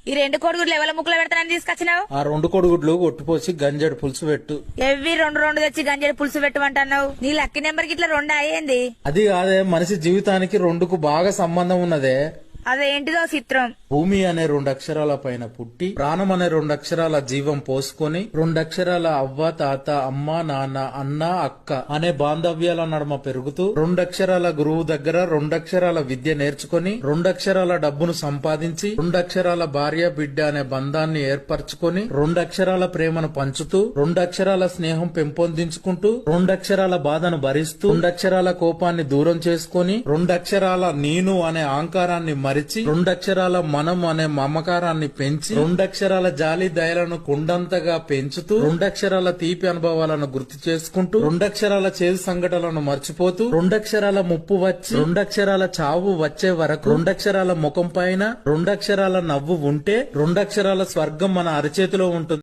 ఈ 2 కోడిగుడ్లు ఎవల ముక్కులో పెడతానని తీసుకొచ్చినావు? ఆ 2 కొడుగుడ్లు కొట్టుపోసి గంజడి పులుసు పెట్టు. ఎవ్వి 2 తెచ్చి గంజడి పులుసు పెట్టమంటున్నావు? నీ లక్కీ నెంబర్ కి ఇట్లా 2 అయ్యింది. అది కాదే, మనిషి జీవితానికి 2కు బాగా సంబంధం ఉన్నదే. అదేంటిదో చిత్రం. భూమి అనే 2 అక్షరాల పైన పుట్టి, ప్రాణం అనే 2 అక్షరాల జీవం పోసుకొని, 2 అక్షరాల అవ్వ తాత అమ్మ నాన్న అన్న అక్క అనే బాంధవ్యాల నడుమ పెరుగుతూ, 2 అక్షరాల గురువు దగ్గర 2 అక్షరాల విద్య నేర్చుకొని, 2 అక్షరాల డబ్బును సంపాదించి, 2 అక్షరాల భార్య బిడ్డ అనే బంధాన్ని ఏర్పరచుకొని, 2 అక్షరాల ప్రేమను పంచుతూ, 2 అక్షరాల స్నేహం పెంపొందించుకుంటూ, 2 అక్షరాల బాధను భరిస్తూ, 2 అక్షరాల కోపాన్ని దూరం చేసుకొని, 2 అక్షరాల నేను అనే అహంకారాన్ని మరిచి, 2 అక్షరాల మనం అనే మమకారాన్ని పెంచి, 2 అక్షరాల జాలి దయలను కుండంతగా పెంచుతూ, 2 అక్షరాల తీపి అనుభవాలను గుర్తు చేసుకుంటూ, 2 అక్షరాల చేదు సంఘటనలను మర్చిపోతూ, 2 అక్షరాల ముప్పు వచ్చి 2 అక్షరాల చావు వచ్చే వరకు 2 అక్షరాల ముఖం పైన 2 అక్షరాల నవ్వు ఉంటే 2 అక్షరాల స్వర్గం మన అరచేతిలో ఉంటుంది.